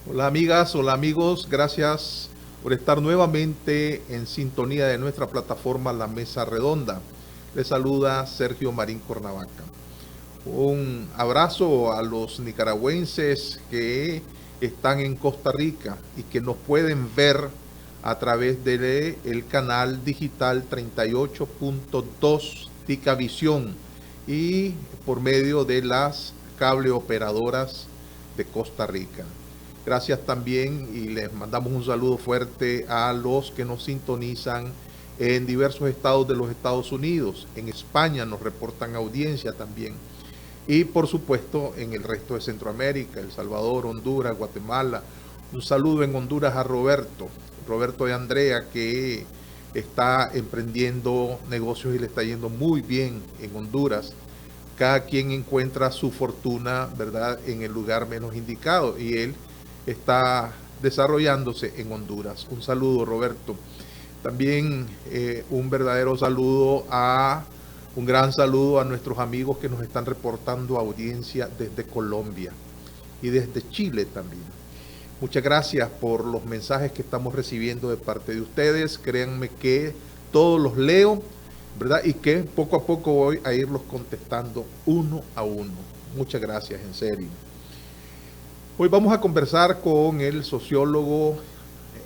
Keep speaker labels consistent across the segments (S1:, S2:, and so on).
S1: Hola amigas, hola amigos, gracias por estar nuevamente en sintonía de nuestra plataforma La Mesa Redonda. Les saluda Sergio Marín Cornavaca. Un abrazo a los nicaragüenses que están en Costa Rica y que nos pueden ver a través del canal digital 38.2 Ticavisión y por medio de las cable operadoras de Costa Rica. Gracias también y les mandamos un saludo fuerte a los que nos sintonizan en diversos estados de los Estados Unidos. En España nos reportan audiencia también. Y por supuesto en el resto de Centroamérica, El Salvador, Honduras, Guatemala. Un saludo en Honduras a Roberto de Andrea, que está emprendiendo negocios y le está yendo muy bien en Honduras. Cada quien encuentra su fortuna, ¿verdad?, en el lugar menos indicado, y él está desarrollándose en Honduras. Un saludo, Roberto. También un verdadero saludo un gran saludo a nuestros amigos que nos están reportando audiencia desde Colombia y desde Chile también. Muchas gracias por los mensajes que estamos recibiendo de parte de ustedes. Créanme que todos los leo, ¿verdad? Y que poco a poco voy a irlos contestando uno a uno. Muchas gracias, en serio. Hoy vamos a conversar con el sociólogo,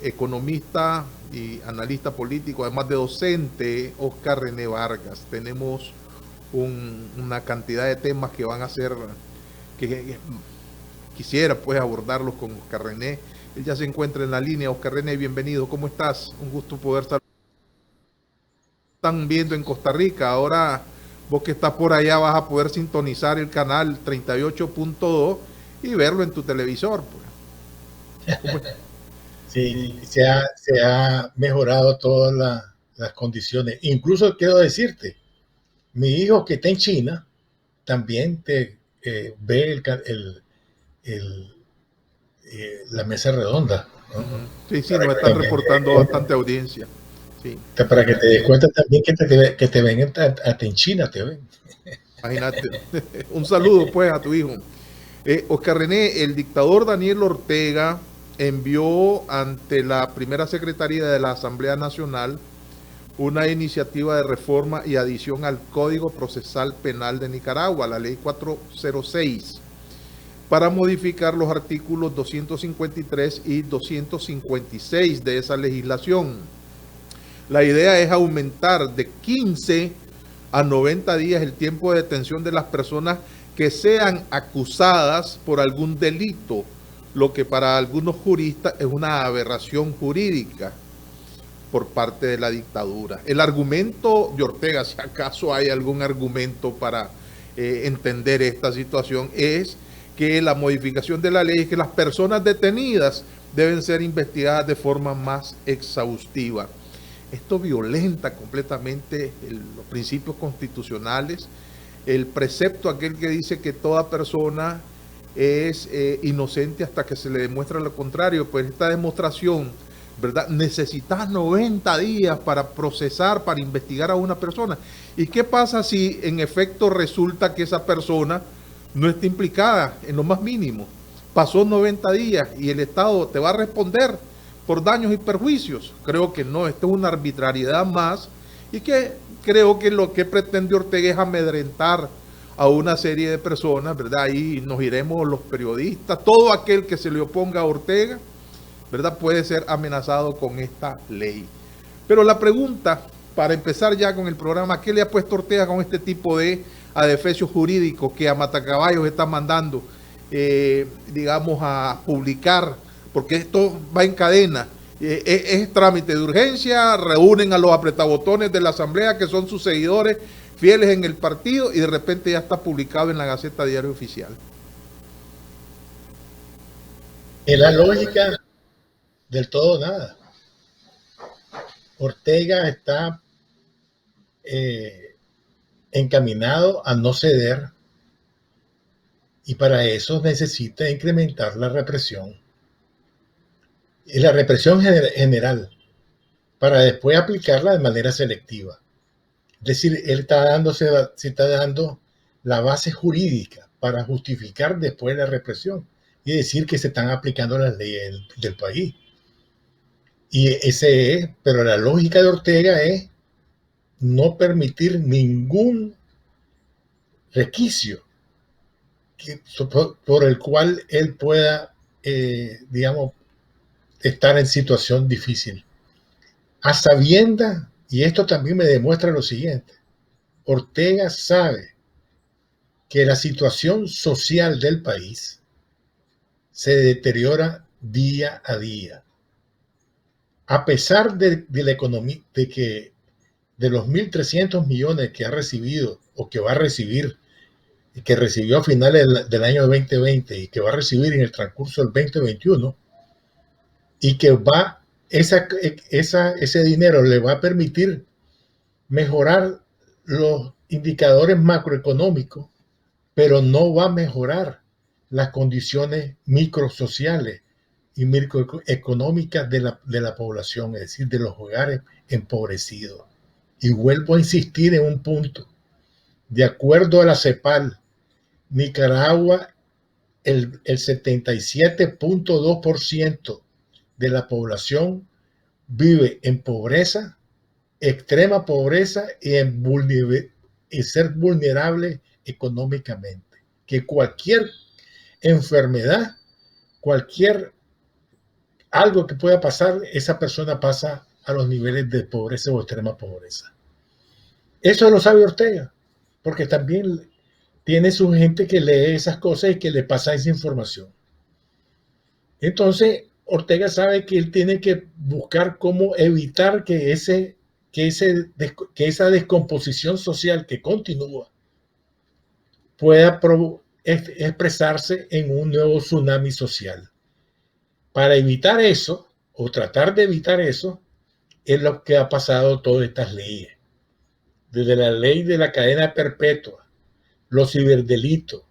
S1: economista y analista político, además de docente, Oscar René Vargas. Tenemos una cantidad de temas que van a ser, que quisiera pues abordarlos con Oscar René. Él ya se encuentra en la línea. Oscar René, bienvenido. ¿Cómo estás? Un gusto poder estar. Están viendo en Costa Rica. Ahora vos que estás por allá vas a poder sintonizar el canal 38.2 y verlo en tu televisor. Pues.
S2: Sí, se ha mejorado todas las condiciones. Incluso quiero decirte, mi hijo que está en China también ve la mesa redonda, ¿no?
S1: Sí, nos están reportando bastante audiencia. Sí.
S2: Para que te des cuenta también que te ven hasta en China, te ven.
S1: Imagínate. Un saludo pues a tu hijo. Oscar René, el dictador Daniel Ortega envió ante la primera secretaría de la Asamblea Nacional una iniciativa de reforma y adición al Código Procesal Penal de Nicaragua, la Ley 406, para modificar los artículos 253 y 256 de esa legislación. La idea es aumentar de 15 a 90 días el tiempo de detención de las personas que sean acusadas por algún delito, lo que para algunos juristas es una aberración jurídica por parte de la dictadura. El argumento de Ortega, si acaso hay algún argumento para entender esta situación, es que la modificación de la ley es que las personas detenidas deben ser investigadas de forma más exhaustiva. Esto violenta completamente los principios constitucionales, el precepto aquel que dice que toda persona es inocente hasta que se le demuestre lo contrario. Pues esta demostración, ¿verdad? Necesitas 90 días para procesar, para investigar a una persona. ¿Y qué pasa si en efecto resulta que esa persona no está implicada en lo más mínimo? Pasó 90 días y el Estado te va a responder por daños y perjuicios. Creo que no, esto es una arbitrariedad más, y que creo que lo que pretende Ortega es amedrentar a una serie de personas, ¿verdad? Ahí nos iremos los periodistas, todo aquel que se le oponga a Ortega, ¿verdad?, puede ser amenazado con esta ley. Pero la pregunta, para empezar ya con el programa, ¿qué le ha puesto Ortega con este tipo de adefesios jurídicos que a Matacaballos está mandando, digamos, a publicar? Porque esto va en cadena. Es trámite de urgencia, reúnen a los apretabotones de la Asamblea, que son sus seguidores fieles en el partido, y de repente ya está publicado en la Gaceta Diario Oficial.
S2: En la lógica del todo nada. Ortega está encaminado a no ceder, y para eso necesita incrementar la represión. Y la represión general, para después aplicarla de manera selectiva. Es decir, él se está dando la base jurídica para justificar después la represión y decir que se están aplicando las leyes del país. Pero la lógica de Ortega es no permitir ningún requisito por el cual él pueda, digamos, estar en situación difícil. A sabiendas, y esto también me demuestra lo siguiente: Ortega sabe que la situación social del país se deteriora día a día. A pesar de la economía, de los 1.300 millones que ha recibido o que va a recibir, que recibió a finales del año 2020 y que va a recibir en el transcurso del 2021, y que ese dinero le va a permitir mejorar los indicadores macroeconómicos, pero no va a mejorar las condiciones microsociales y microeconómicas de la población, es decir, de los hogares empobrecidos. Y vuelvo a insistir en un punto. De acuerdo a la CEPAL, Nicaragua, el 77.2% de la población vive en pobreza, extrema pobreza, y ser vulnerable económicamente. Que cualquier enfermedad, algo que pueda pasar, esa persona pasa a los niveles de pobreza o extrema pobreza. Eso lo sabe Ortega, porque también tiene su gente que lee esas cosas y que le pasa esa información. Entonces, Ortega sabe que él tiene que buscar cómo evitar que esa descomposición social que continúa pueda expresarse en un nuevo tsunami social. Para evitar eso, o tratar de evitar eso, es lo que ha pasado todas estas leyes. Desde la ley de la cadena perpetua, los ciberdelitos,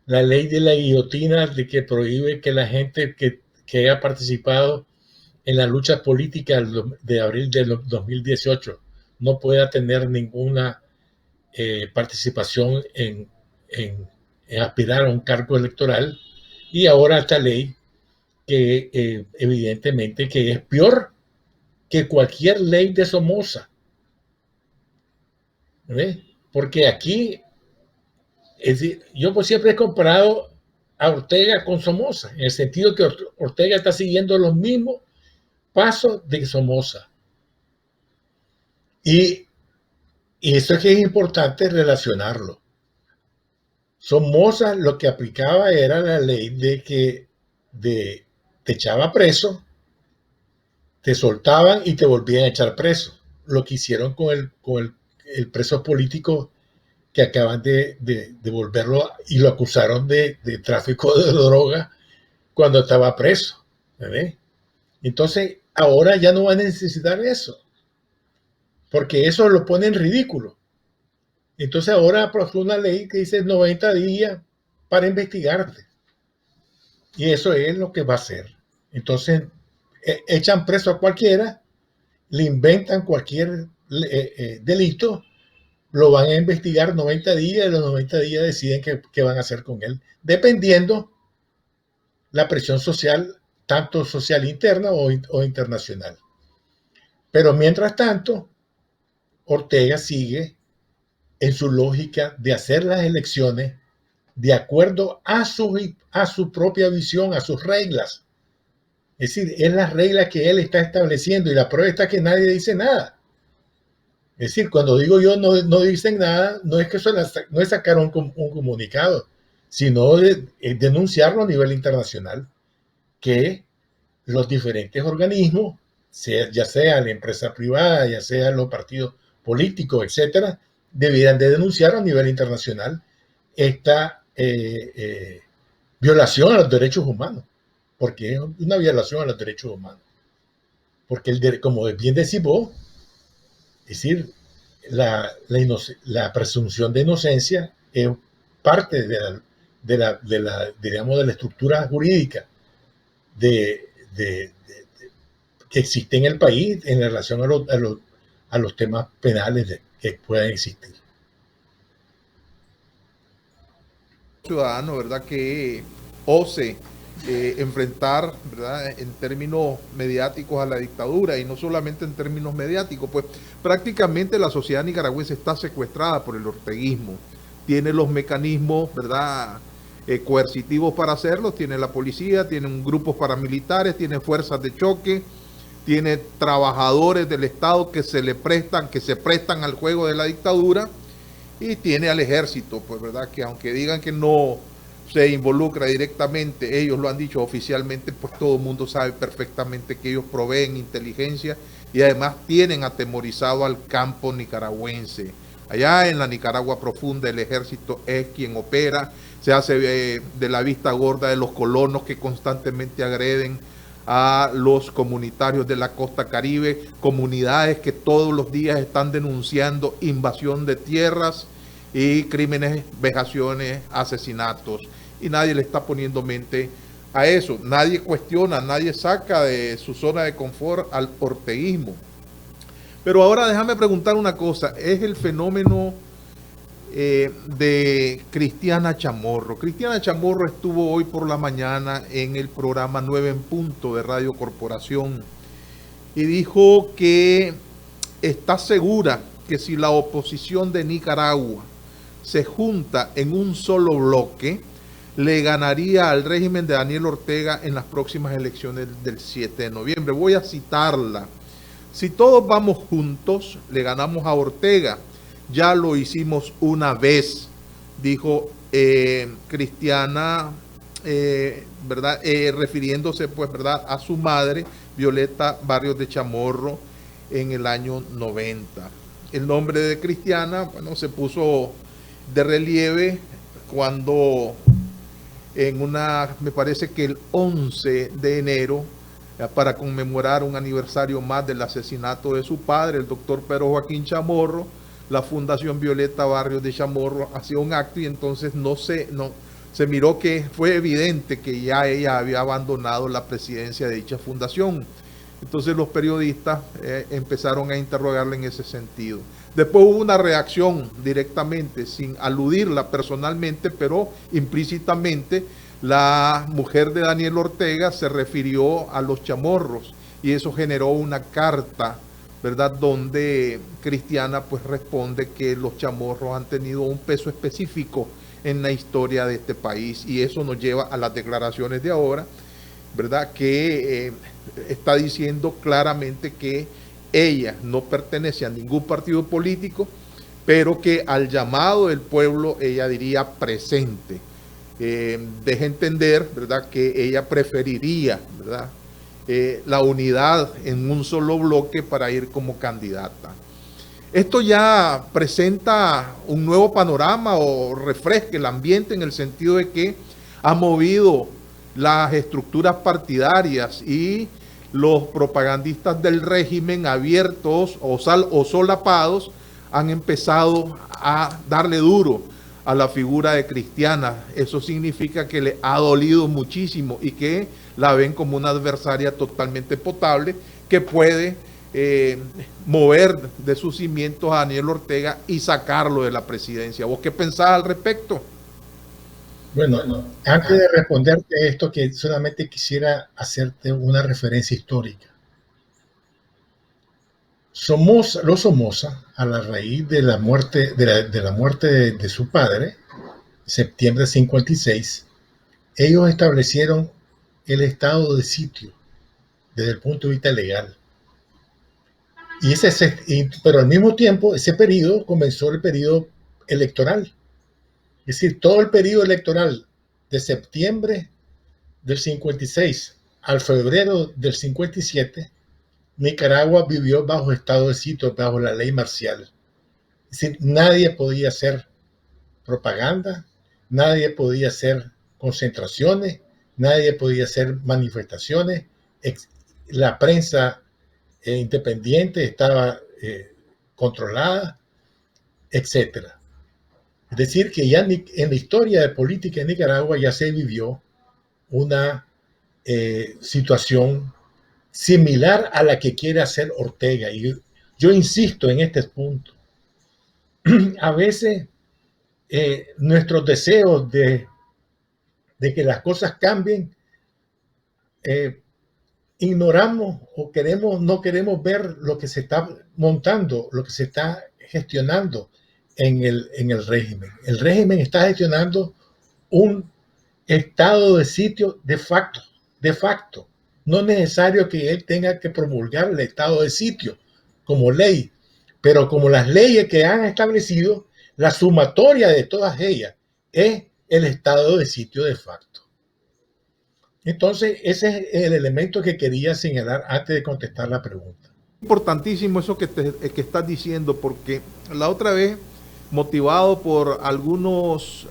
S2: la ley de la guillotina, de que prohíbe que la gente que haya participado en la lucha política de abril de 2018 no pueda tener ninguna participación en aspirar a un cargo electoral. Y ahora esta ley que evidentemente que es peor que cualquier ley de Somoza. ¿Ves? Porque aquí, es decir, yo pues siempre he comparado a Ortega con Somoza, en el sentido que Ortega está siguiendo los mismos pasos de Somoza. Y eso es que es importante relacionarlo. Somoza lo que aplicaba era la ley de que te echaba preso, te soltaban y te volvían a echar preso. Lo que hicieron con el preso político que acaban de volverlo, y lo acusaron de tráfico de droga cuando estaba preso. ¿Ves? Entonces, ahora ya no van a necesitar eso, porque eso lo pone en ridículo. Entonces, ahora aprobó una ley que dice 90 días para investigarte. Y eso es lo que va a hacer. Entonces, echan preso a cualquiera, le inventan cualquier delito, lo van a investigar 90 días, y los 90 días deciden qué van a hacer con él, dependiendo la presión social, tanto social interna o internacional. Pero mientras tanto, Ortega sigue en su lógica de hacer las elecciones de acuerdo a su propia visión, a sus reglas. Es decir, es la regla que él está estableciendo y la prueba está que nadie dice nada. Es decir, cuando digo yo no dicen nada, no es que no es sacar un comunicado, sino denunciarlo a nivel internacional, que los diferentes organismos, ya sea la empresa privada, ya sea los partidos políticos, etcétera, debieran de denunciar a nivel internacional esta violación a los derechos humanos, porque es una violación a los derechos humanos. Porque, como bien decís vos, es decir, la presunción de inocencia es parte digamos, de la estructura jurídica que existe en el país en relación a los temas penales que puedan existir.
S1: Ciudadano, ¿verdad? Que ose enfrentar, ¿verdad? En términos mediáticos a la dictadura, y no solamente en términos mediáticos, pues prácticamente la sociedad nicaragüense está secuestrada por el orteguismo. Tiene los mecanismos, ¿verdad? Coercitivos para hacerlo, tiene la policía, tiene grupos paramilitares, tiene fuerzas de choque, tiene trabajadores del Estado que se prestan al juego de la dictadura, y tiene al ejército, pues verdad, que aunque digan que no se involucra directamente, ellos lo han dicho oficialmente, pues todo el mundo sabe perfectamente que ellos proveen inteligencia y además tienen atemorizado al campo nicaragüense. Allá en la Nicaragua profunda el ejército es quien opera, se hace de la vista gorda de los colonos que constantemente agreden a los comunitarios de la costa caribe, comunidades que todos los días están denunciando invasión de tierras y crímenes, vejaciones, asesinatos, y nadie le está poniendo mente a eso. Nadie cuestiona, nadie saca de su zona de confort al orteguismo. Pero ahora déjame preguntar una cosa, es el fenómeno de Cristiana Chamorro. Cristiana Chamorro estuvo hoy por la mañana en el programa 9 en Punto de Radio Corporación y dijo que está segura que si la oposición de Nicaragua se junta en un solo bloque, le ganaría al régimen de Daniel Ortega en las próximas elecciones del 7 de noviembre. Voy a citarla. Si todos vamos juntos, le ganamos a Ortega. Ya lo hicimos una vez, dijo Cristiana, ¿verdad? Refiriéndose, pues, ¿verdad?, a su madre, Violeta Barrios de Chamorro, en el año 90. El nombre de Cristiana, bueno, se puso de relieve cuando me parece que el 11 de enero, para conmemorar un aniversario más del asesinato de su padre, el doctor Pedro Joaquín Chamorro, la Fundación Violeta Barrios de Chamorro hacía un acto y entonces se miró que fue evidente que ya ella había abandonado la presidencia de dicha fundación. Entonces los periodistas empezaron a interrogarle en ese sentido. Después hubo una reacción directamente, sin aludirla personalmente, pero implícitamente, la mujer de Daniel Ortega se refirió a los chamorros y eso generó una carta, ¿verdad?, donde Cristiana pues responde que los chamorros han tenido un peso específico en la historia de este país, y eso nos lleva a las declaraciones de ahora, ¿verdad?, que está diciendo claramente que ella no pertenece a ningún partido político, pero que al llamado del pueblo ella diría presente. Deja entender, ¿verdad?, que ella preferiría, ¿verdad?, la unidad en un solo bloque para ir como candidata. Esto ya presenta un nuevo panorama o refresca el ambiente en el sentido de que ha movido las estructuras partidarias y los propagandistas del régimen, abiertos o solapados, han empezado a darle duro a la figura de Cristiana. Eso significa que le ha dolido muchísimo y que la ven como una adversaria totalmente potable que puede mover de sus cimientos a Daniel Ortega y sacarlo de la presidencia. ¿Vos qué pensás al respecto?
S2: Bueno, antes de responderte esto, que solamente quisiera hacerte una referencia histórica. Los Somoza, a la raíz de la muerte de su padre, septiembre de 56, ellos establecieron el estado de sitio desde el punto de vista legal. Pero al mismo tiempo, ese periodo comenzó el periodo electoral. Es decir, todo el periodo electoral de septiembre del 56 al febrero del 57, Nicaragua vivió bajo estado de sitio, bajo la ley marcial. Es decir, nadie podía hacer propaganda, nadie podía hacer concentraciones, nadie podía hacer manifestaciones, la prensa independiente estaba controlada, etc. Es decir, que ya en la historia de política en Nicaragua ya se vivió una situación similar a la que quiere hacer Ortega. Y yo insisto en este punto. A veces nuestros deseos de que las cosas cambien, ignoramos o no queremos ver lo que se está montando, lo que se está gestionando en el régimen. El régimen está gestionando un estado de sitio de facto. No es necesario que él tenga que promulgar el estado de sitio como ley, pero como las leyes que han establecido, la sumatoria de todas ellas es el estado de sitio de facto. Entonces, ese es el elemento que quería señalar antes de contestar la pregunta.
S1: Importantísimo eso que estás diciendo, porque la otra vez, motivado por algunos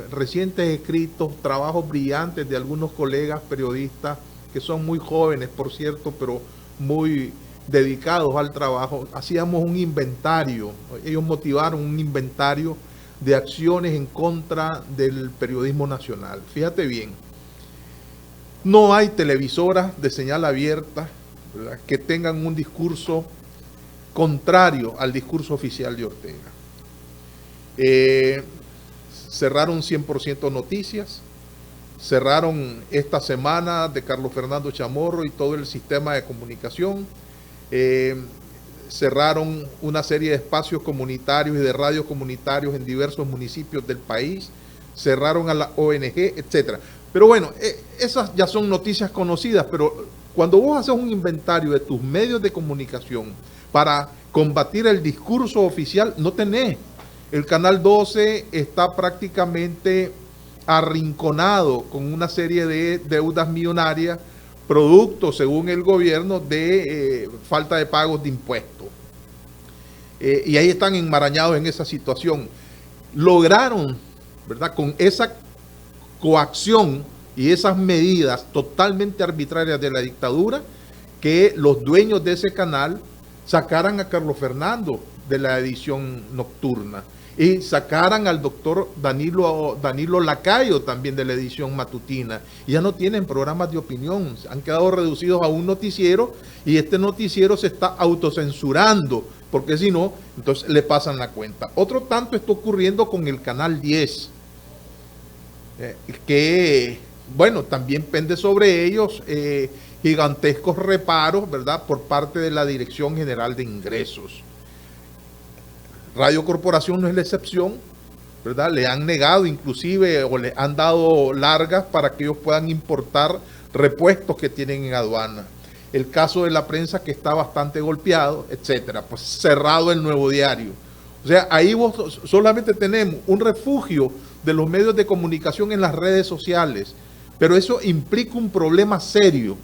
S1: recientes escritos, trabajos brillantes de algunos colegas periodistas, que son muy jóvenes, por cierto, pero muy dedicados al trabajo, hacíamos un inventario. Ellos motivaron un inventario de acciones en contra del periodismo nacional. Fíjate bien, no hay televisoras de señal abierta, ¿verdad?, que tengan un discurso contrario al discurso oficial de Ortega. Cerraron 100% Noticias, cerraron esta semana de Carlos Fernando Chamorro y todo el sistema de comunicación, cerraron una serie de espacios comunitarios y de radios comunitarios en diversos municipios del país, cerraron a la ONG, etcétera. Pero bueno, esas ya son noticias conocidas, pero cuando vos haces un inventario de tus medios de comunicación para combatir el discurso oficial, no tenés. El Canal 12 está prácticamente arrinconado con una serie de deudas millonarias, producto, según el gobierno, de falta de pagos de impuestos. Y ahí están enmarañados en esa situación. Lograron, ¿verdad?, con esa coacción y esas medidas totalmente arbitrarias de la dictadura, que los dueños de ese canal sacaran a Carlos Fernando de la edición nocturna y sacaran al doctor Danilo Lacayo también de la edición matutina. Y ya no tienen programas de opinión, han quedado reducidos a un noticiero, y este noticiero se está autocensurando, porque si no, entonces le pasan la cuenta. Otro tanto está ocurriendo con el Canal 10, que, bueno, también pende sobre ellos gigantescos reparos, ¿verdad?, por parte de la Dirección General de Ingresos. Radio Corporación no es la excepción, ¿verdad? Le han negado inclusive o le han dado largas para que ellos puedan importar repuestos que tienen en aduana. El caso de la prensa, que está bastante golpeado, etcétera. Pues cerrado el Nuevo Diario. O sea, ahí vos solamente tenemos un refugio de los medios de comunicación en las redes sociales, pero eso implica un problema serio.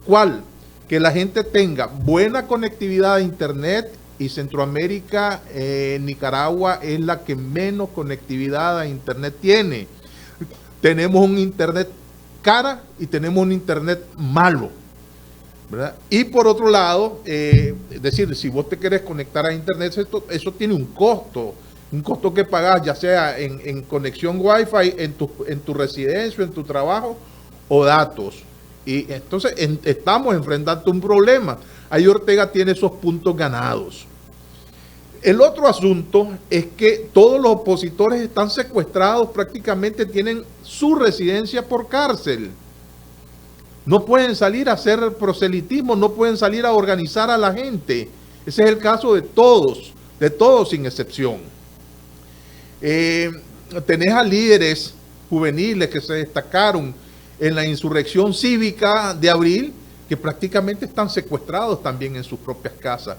S1: ¿Cuál? Que la gente tenga buena conectividad a Internet, y Centroamérica, Nicaragua es la que menos conectividad a Internet tiene. Tenemos un Internet cara y tenemos un Internet malo, ¿verdad? Y por otro lado, es decir, si vos te querés conectar a Internet, eso tiene un costo que pagar, ya sea en conexión Wi-Fi en tu residencia, en tu trabajo, o datos. Y entonces estamos enfrentando un problema. Ahí Ortega tiene esos puntos ganados. El otro asunto es que todos los opositores están secuestrados, prácticamente tienen su residencia por cárcel. No pueden salir a hacer proselitismo, no pueden salir a organizar a la gente. Ese es el caso de todos sin excepción. Tenés a líderes juveniles que se destacaron en la insurrección cívica de abril, que prácticamente están secuestrados también en sus propias casas.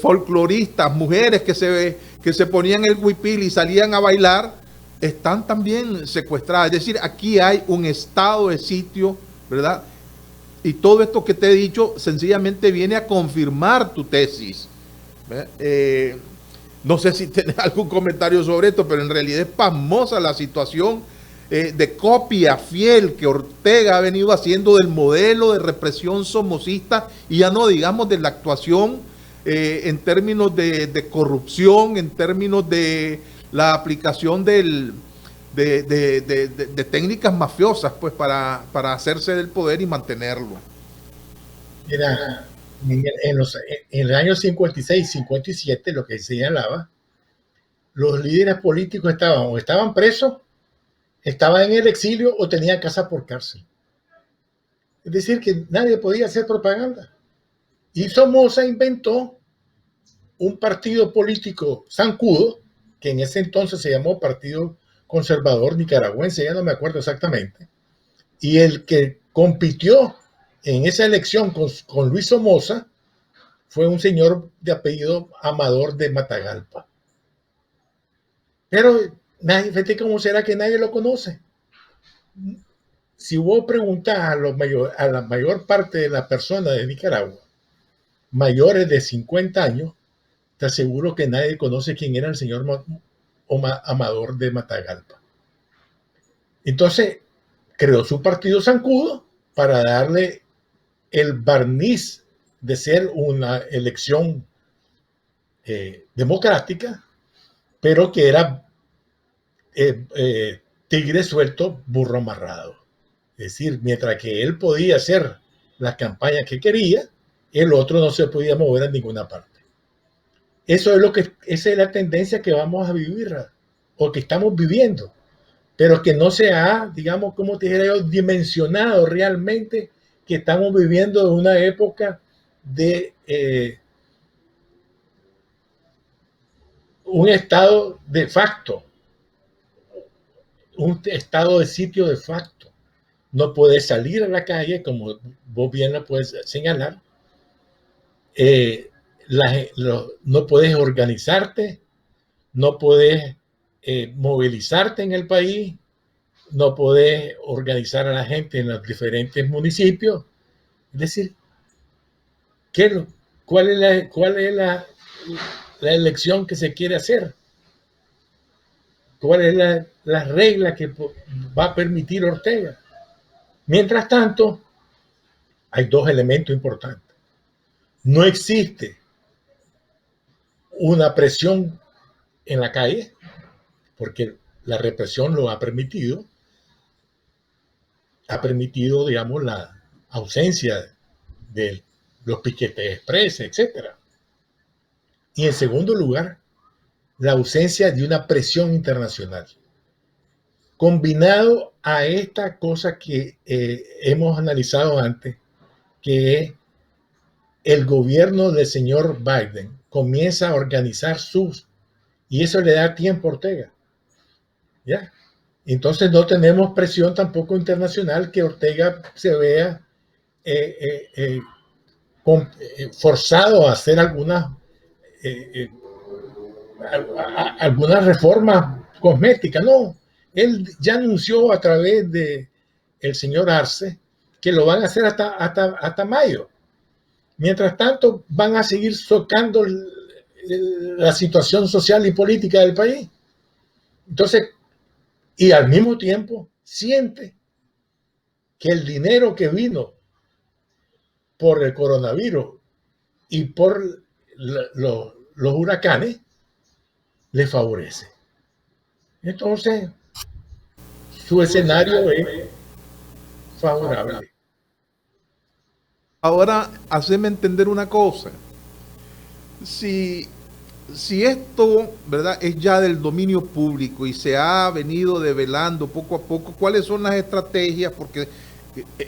S1: Folcloristas, mujeres que se ponían el huipil y salían a bailar, están también secuestradas. Es decir, aquí hay un estado de sitio, ¿verdad? Y todo esto que te he dicho sencillamente viene a confirmar tu tesis. No sé si tienes algún comentario sobre esto, pero en realidad es pasmosa la situación de copia fiel que Ortega ha venido haciendo del modelo de represión somocista, y ya no digamos de la actuación en términos de corrupción, en términos de la aplicación de técnicas mafiosas, pues para hacerse del poder y mantenerlo.
S2: Mira, en el año 56, 57, lo que señalaba, los líderes políticos estaban presos, estaban en el exilio o tenían casa por cárcel. Es decir, que nadie podía hacer propaganda. Y Somoza inventó un partido político zancudo, que en ese entonces se llamó Partido Conservador Nicaragüense, ya no me acuerdo exactamente, y el que compitió en esa elección con Luis Somoza fue un señor de apellido Amador de Matagalpa. Pero nadie, fíjate cómo será que nadie lo conoce. Si vos preguntas a la mayor parte de las personas de Nicaragua, mayores de 50 años, te aseguro que nadie conoce quién era el señor Amador de Matagalpa. Entonces, creó su partido zancudo para darle el barniz de ser una elección democrática, pero que era tigre suelto, burro amarrado. Es decir, mientras que él podía hacer las campañas que quería, el otro no se podía mover a ninguna parte. Esa es la tendencia que vamos a vivir, o que estamos viviendo, pero que no se ha, digamos, como te dijera yo, dimensionado realmente que estamos viviendo una época de un estado de facto, un estado de sitio de facto. No puedes salir a la calle, como vos bien lo puedes señalar. No puedes organizarte, no puedes movilizarte en el país, no puedes organizar a la gente en los diferentes municipios. Es decir, ¿cuál es la elección que se quiere hacer? ¿Cuál es la regla que va a permitir Ortega? Mientras tanto, hay dos elementos importantes. No existe una presión en la calle, porque la represión lo ha permitido, digamos, la ausencia de los piquetes express, etc. Y en segundo lugar, la ausencia de una presión internacional. Combinado a esta cosa que hemos analizado antes, que el gobierno del señor Biden comienza a organizar y eso le da tiempo a Ortega. ¿Ya? Entonces no tenemos presión tampoco internacional que Ortega se vea forzado a hacer algunas reformas cosméticas. No, él ya anunció a través de el señor Arce que lo van a hacer hasta mayo. Mientras tanto, van a seguir socando la situación social y política del país. Entonces, y al mismo tiempo, siente que el dinero que vino por el coronavirus y por los huracanes le favorece. Entonces, su escenario es favorable.
S1: Ahora, haceme entender una cosa. Si esto, ¿verdad?, es ya del dominio público y se ha venido develando poco a poco cuáles son las estrategias, porque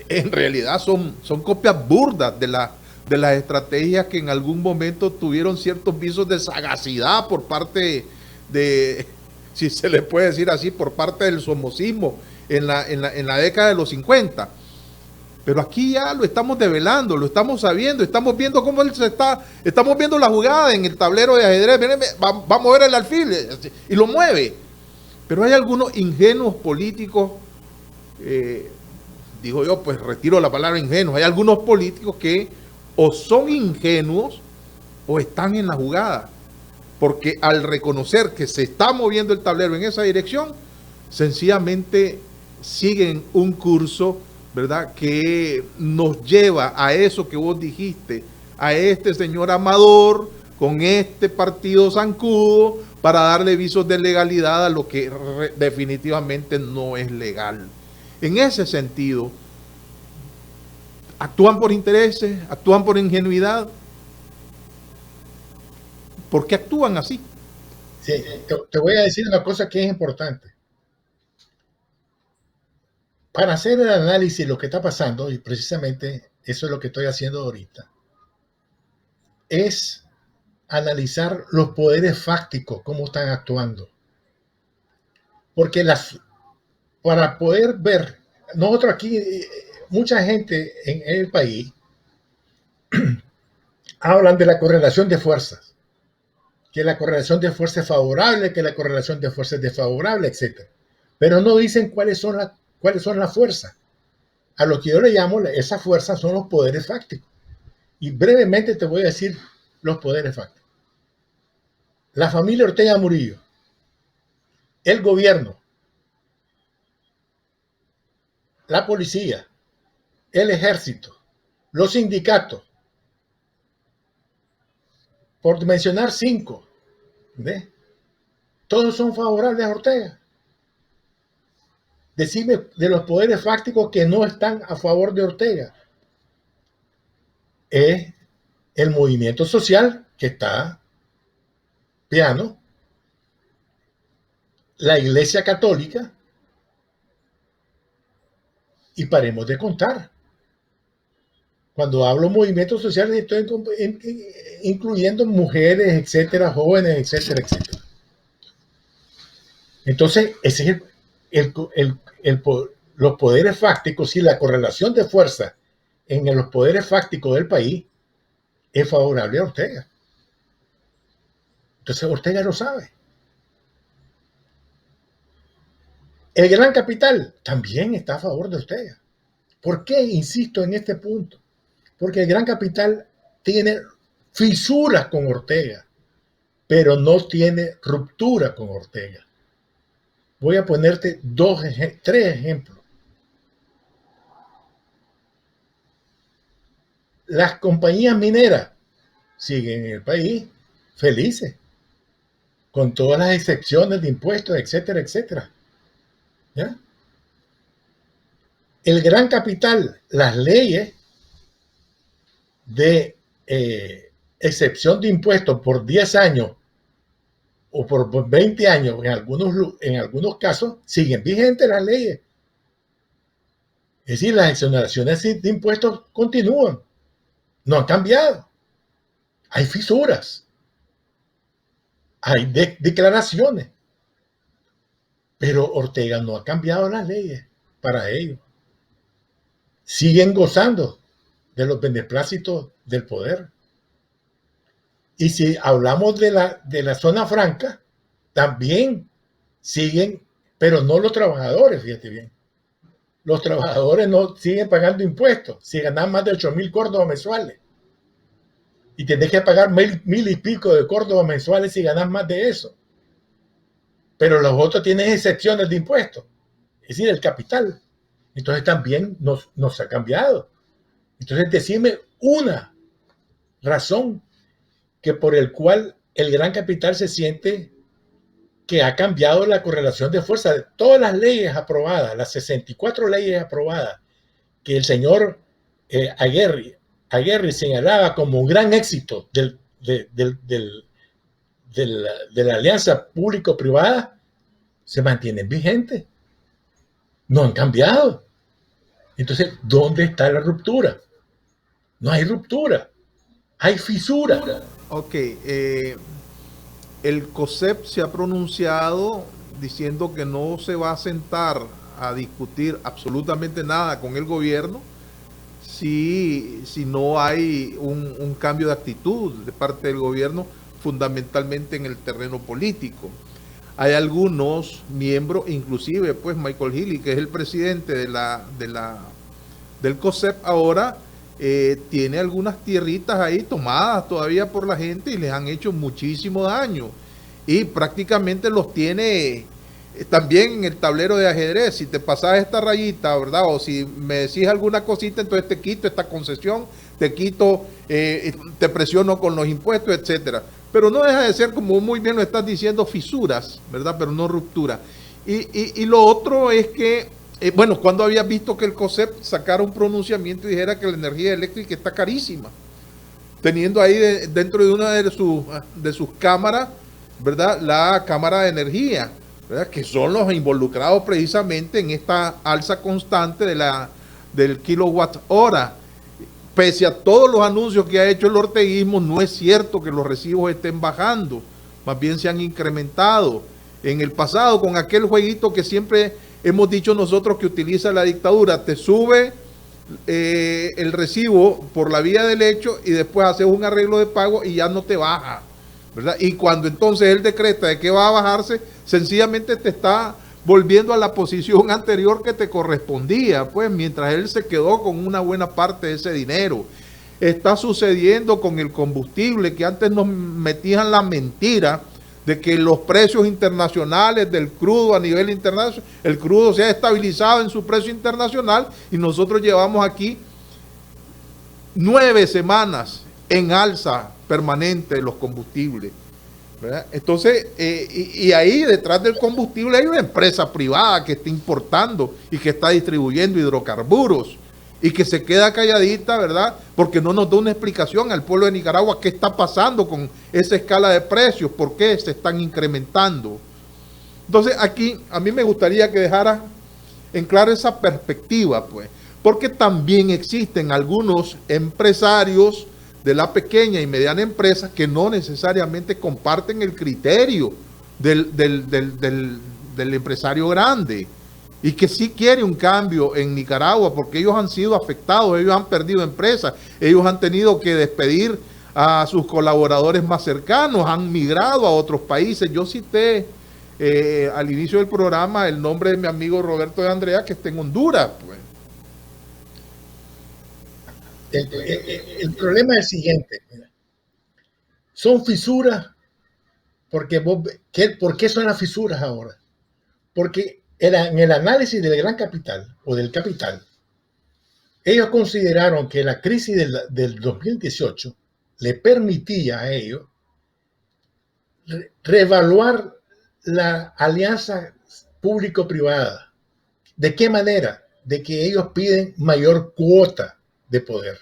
S1: en realidad son copias burdas de las estrategias que en algún momento tuvieron ciertos visos de sagacidad por parte de, si se le puede decir así, por parte del somocismo en la década de los 50. Pero aquí ya lo estamos develando, lo estamos sabiendo, estamos viendo cómo él estamos viendo la jugada en el tablero de ajedrez. Miren, va a mover el alfil y lo mueve. Pero hay algunos ingenuos políticos, digo yo, pues retiro la palabra ingenuos. Hay algunos políticos que o son ingenuos o están en la jugada. Porque al reconocer que se está moviendo el tablero en esa dirección, sencillamente siguen un curso, ¿verdad?, que nos lleva a eso que vos dijiste, a este señor Amador con este partido zancudo para darle visos de legalidad a lo que definitivamente no es legal. En ese sentido, actúan por intereses, actúan por ingenuidad. ¿Por qué actúan así?
S2: Sí, te voy a decir una cosa que es importante. Para hacer el análisis de lo que está pasando, y precisamente eso es lo que estoy haciendo ahorita, es analizar los poderes fácticos, cómo están actuando. Porque para poder ver, nosotros aquí, mucha gente en el país hablan de la correlación de fuerzas, que la correlación de fuerzas es favorable, que la correlación de fuerzas es desfavorable, etc. Pero no dicen cuáles son las fuerzas. A lo que yo le llamo, esas fuerzas son los poderes fácticos. Y brevemente te voy a decir los poderes fácticos. La familia Ortega Murillo, el gobierno, la policía, el ejército, los sindicatos, por mencionar 5, ¿ves? Todos son favorables a Ortega. Decime de los poderes fácticos que no están a favor de Ortega. Es el movimiento social que está piano, la Iglesia Católica, y paremos de contar. Cuando hablo movimientos sociales estoy incluyendo mujeres, etcétera, jóvenes, etcétera, etcétera. Entonces, ese es los poderes fácticos y la correlación de fuerza en los poderes fácticos del país es favorable a Ortega. Entonces, Ortega lo sabe. El gran capital también está a favor de Ortega. ¿Por qué insisto en este punto? Porque el gran capital tiene fisuras con Ortega, pero no tiene ruptura con Ortega. Voy a ponerte 3 ejemplos. Las compañías mineras siguen en el país felices, con todas las excepciones de impuestos, etcétera, etcétera. ¿Ya? El gran capital, las leyes de excepción de impuestos por 10 años o por 20 años, en algunos casos, siguen vigentes las leyes. Es decir, las exoneraciones de impuestos continúan, no han cambiado. Hay fisuras, hay declaraciones, pero Ortega no ha cambiado las leyes para ellos. Siguen gozando de los beneplácitos del poder. Y si hablamos de la zona franca, también siguen, pero no los trabajadores, fíjate bien. Los trabajadores no siguen pagando impuestos si ganan más de 8,000 córdobas mensuales. Y tenés que pagar 1,000 y pico de córdobas mensuales si ganas más de eso. Pero los otros tienen excepciones de impuestos, es decir, el capital. Entonces también nos ha cambiado. Entonces decime una razón que por el cual el gran capital se siente que ha cambiado la correlación de fuerza de todas las leyes aprobadas, las 64 leyes aprobadas, que el señor Aguirre señalaba como un gran éxito de la alianza público-privada, se mantienen vigentes. No han cambiado. Entonces, ¿dónde está la ruptura? No hay ruptura, hay fisura.
S1: Ok, el COSEP se ha pronunciado diciendo que no se va a sentar a discutir absolutamente nada con el gobierno si no hay un cambio de actitud de parte del gobierno, fundamentalmente en el terreno político. Hay algunos miembros, inclusive pues Michael Healy, que es el presidente del COSEP ahora, tiene algunas tierritas ahí tomadas todavía por la gente y les han hecho muchísimo daño. Y prácticamente los tiene también en el tablero de ajedrez. Si te pasas esta rayita, ¿verdad? O si me decís alguna cosita, entonces te quito esta concesión, te quito, te presiono con los impuestos, etcétera. Pero no deja de ser, como muy bien lo estás diciendo, fisuras, ¿verdad? Pero no ruptura. Y lo otro es que, bueno, cuando habías visto que el COSEP sacara un pronunciamiento y dijera que la energía eléctrica está carísima, teniendo ahí dentro de una de sus cámaras, ¿verdad? La cámara de energía, ¿verdad? Que son los involucrados precisamente en esta alza constante del kilowatt hora. Pese a todos los anuncios que ha hecho el orteguismo, no es cierto que los recibos estén bajando, más bien se han incrementado. En el pasado, con aquel jueguito que siempre hemos dicho nosotros que utiliza la dictadura, te sube el recibo por la vía del hecho y después haces un arreglo de pago y ya no te baja, ¿verdad? Y cuando entonces él decreta de que va a bajarse, sencillamente te está volviendo a la posición anterior que te correspondía, pues mientras él se quedó con una buena parte de ese dinero. Está sucediendo con el combustible, que antes nos metían la mentira de que los precios internacionales del crudo a nivel internacional, el crudo se ha estabilizado en su precio internacional y nosotros llevamos aquí 9 semanas en alza permanente de los combustibles, ¿verdad? Entonces, y ahí detrás del combustible hay una empresa privada que está importando y que está distribuyendo hidrocarburos y que se queda calladita, ¿verdad? Porque no nos da una explicación al pueblo de Nicaragua qué está pasando con esa escala de precios, por qué se están incrementando. Entonces, aquí a mí me gustaría que dejara en claro esa perspectiva, pues, porque también existen algunos empresarios de la pequeña y mediana empresa que no necesariamente comparten el criterio del empresario grande y que sí quiere un cambio en Nicaragua porque ellos han sido afectados, ellos han perdido empresas, ellos han tenido que despedir a sus colaboradores más cercanos, han migrado a otros países. Yo cité al inicio del programa el nombre de mi amigo Roberto de Andrea, que está en Honduras, pues.
S2: El problema es el siguiente. Son fisuras porque ¿por qué son las fisuras ahora? Porque en el análisis del gran capital o del capital, ellos consideraron que la crisis del 2018 le permitía a ellos reevaluar la alianza público-privada. ¿De qué manera? De que ellos piden mayor cuota de poder.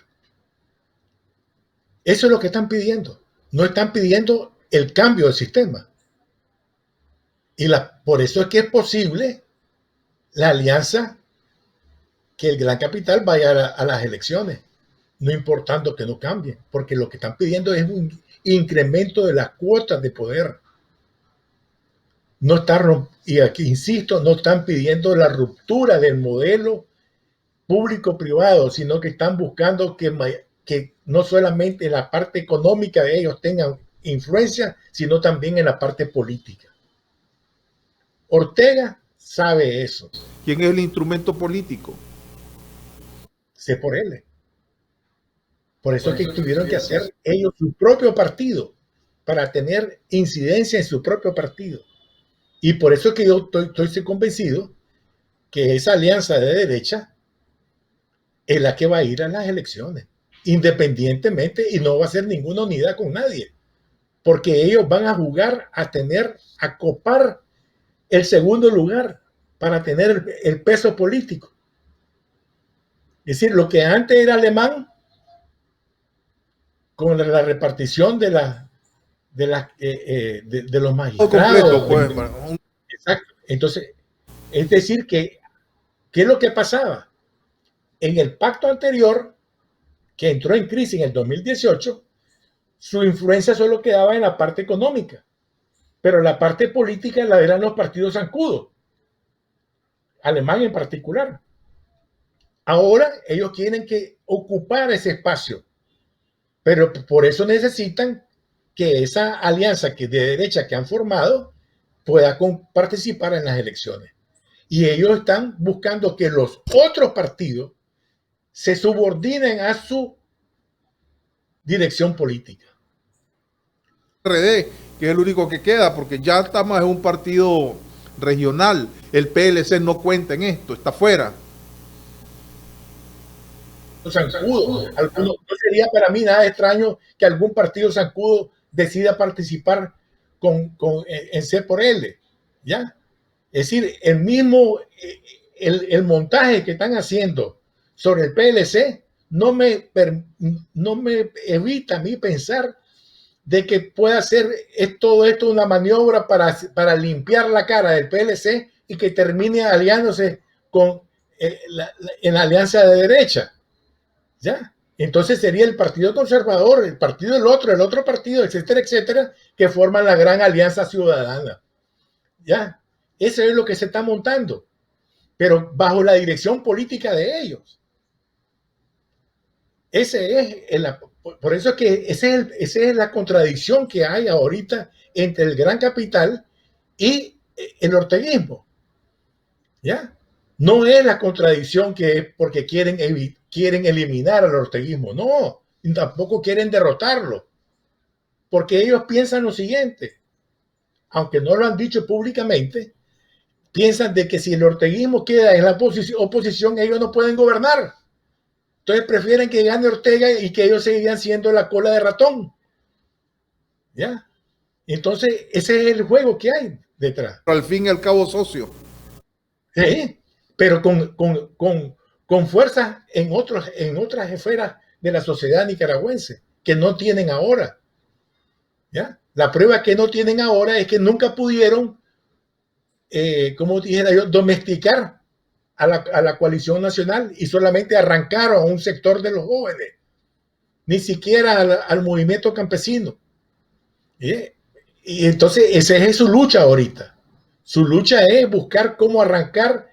S2: Eso es lo que están pidiendo. No están pidiendo el cambio del sistema. Y por eso es que es posible la alianza que el gran capital vaya a las elecciones, no importando que no cambien, porque lo que están pidiendo es un incremento de las cuotas de poder. No están, y aquí insisto, no están pidiendo la ruptura del modelo público-privado, sino que están buscando que no solamente en la parte económica de ellos tengan influencia, sino también en la parte política. Ortega sabe eso.
S1: ¿Quién es el instrumento político?
S2: Sé por él. Por eso es que tuvieron que hacer ellos su propio partido, para tener incidencia en su propio partido. Y por eso es que yo estoy convencido que esa alianza de derecha es la que va a ir a las elecciones, independientemente, y no va a ser ninguna unidad con nadie, porque ellos van a jugar a copar el segundo lugar para tener el peso político. Es decir, lo que antes era alemán, con la repartición de los magistrados.
S1: Completo, pues,
S2: exacto. Entonces, es decir, ¿qué es lo que pasaba? En el pacto anterior, que entró en crisis en el 2018, su influencia solo quedaba en la parte económica, pero la parte política la eran los partidos zancudos, Alemania en particular. Ahora ellos quieren que ocupar ese espacio. Pero por eso necesitan que esa alianza de derecha que han formado pueda participar en las elecciones. Y ellos están buscando que los otros partidos se subordinen a su dirección política.
S1: RD, que es el único que queda, porque ya estamos en un partido regional. El PLC no cuenta en esto, está fuera.
S2: Zancudo. No sería para mí nada extraño que algún partido zancudo decida participar en C por L. ¿Ya? Es decir, el montaje que están haciendo sobre el PLC no me evita a mí pensar de que pueda ser todo esto una maniobra para limpiar la cara del PLC y que termine aliándose en la alianza de derecha. ¿Ya? Entonces sería el Partido Conservador, el partido del el otro partido, etcétera, etcétera, que forman la gran alianza ciudadana. ¿Ya? Eso es lo que se está montando, pero bajo la dirección política de ellos. Por eso es que esa es la contradicción que hay ahorita entre el gran capital y el orteguismo. ¿Ya? No es la contradicción que es porque quieren eliminar al orteguismo, no, tampoco quieren derrotarlo, porque ellos piensan lo siguiente, aunque no lo han dicho públicamente, piensan de que si el orteguismo queda en la oposición, ellos no pueden gobernar. Entonces prefieren que gane Ortega y que ellos sigan siendo la cola de ratón. ¿Ya? Entonces ese es el juego que hay detrás.
S1: Pero al fin y al cabo socio.
S2: Sí, pero con fuerzas en otras esferas de la sociedad nicaragüense que no tienen ahora. ¿Ya? La prueba que no tienen ahora es que nunca pudieron, como dijera yo, domesticar a la coalición nacional y solamente arrancaron a un sector de los jóvenes, ni siquiera al movimiento campesino. Y entonces esa es su lucha ahorita. Su lucha es buscar cómo arrancar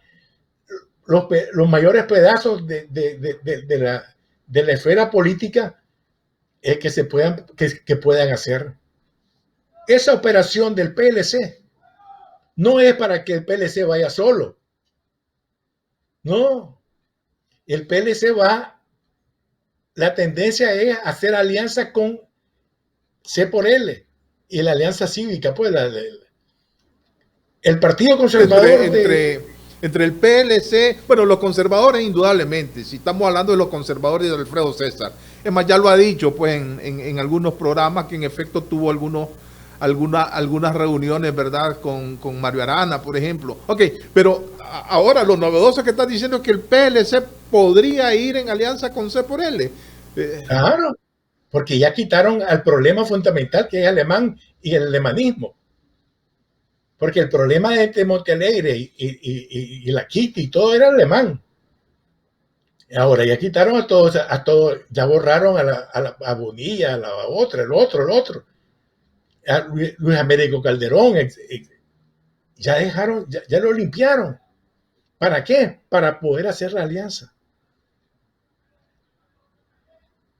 S2: los mayores pedazos de la esfera política que puedan hacer. Esa operación del PLC no es para que el PLC vaya solo. No. El PLC la tendencia es hacer alianza con C por L y la alianza cívica, pues el Partido Conservador
S1: entre el PLC, bueno, los conservadores indudablemente, si estamos hablando de los conservadores de Alfredo César, es más, ya lo ha dicho pues en algunos programas que en efecto tuvo algunas reuniones, ¿verdad? Con Mario Arana, por ejemplo. Ok, pero ahora lo novedoso que estás diciendo es que el PLC podría ir en alianza con C por L.
S2: Claro, porque ya quitaron al problema fundamental que es alemán y el alemanismo. Porque el problema de Montealegre y la Kitty y todo era alemán. Ahora ya quitaron a todos, ya borraron a Bonilla, a la otra, el otro. A Luis Américo Calderón, ya dejaron, ya lo limpiaron. ¿Para qué? Para poder hacer la alianza.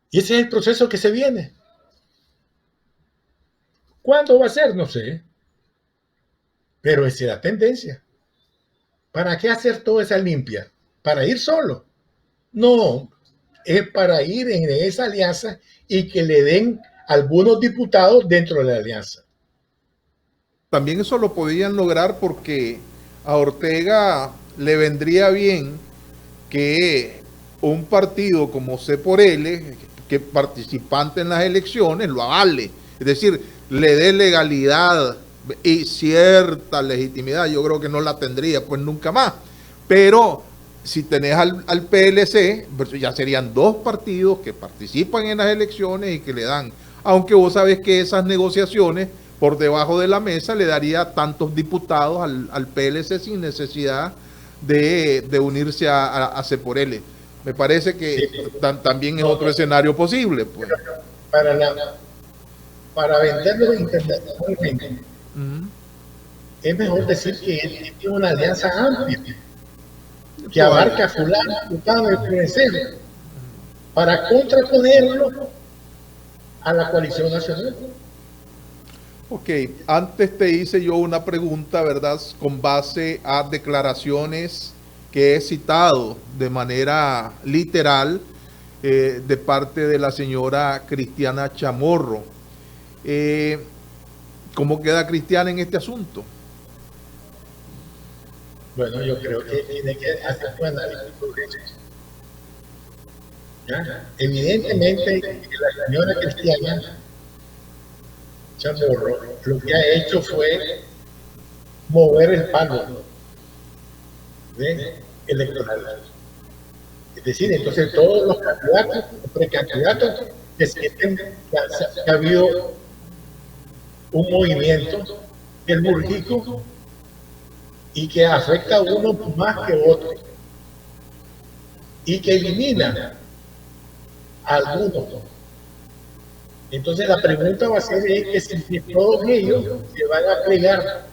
S2: Y ese es el proceso que se viene. ¿Cuándo va a ser? No sé. Pero esa es la tendencia. ¿Para qué hacer toda esa limpia? ¿Para ir solo? No, es para ir en esa alianza y que le den algunos diputados dentro de la alianza.
S1: También eso lo podían lograr porque a Ortega le vendría bien que un partido como C por L, que participante en las elecciones, lo avale. Es decir, le dé legalidad y cierta legitimidad. Yo creo que no la tendría pues nunca más. Pero si tenés al PLC, ya serían dos partidos que participan en las elecciones y que le dan. Aunque vos sabés que esas negociaciones por debajo de la mesa le daría tantos diputados al PLC sin necesidad de unirse a C por L. Me parece que también es otro escenario posible. Pues.
S2: Para venderlo internacionalmente, es mejor decir que él tiene una alianza amplia que abarca fulano y fulano. para contraponerlo a la coalición nacional.
S1: Ok, antes te hice yo una pregunta, ¿verdad? Con base a declaraciones que he citado de manera literal de parte de la señora Cristiana Chamorro. ¿Cómo queda Cristiana en este asunto?
S2: Bueno, yo creo que tiene que hacer un análisis sobre eso. ¿Ya? Evidentemente, la señora Cristiana Chamorro lo que ha hecho fue mover el palo electoral. Es decir, entonces todos los candidatos, precandidatos, que sienten que ha habido un movimiento del burjico y que afecta a uno más que a otro y que elimina a algunos. Entonces la pregunta va a ser que si todos ellos se van a plegar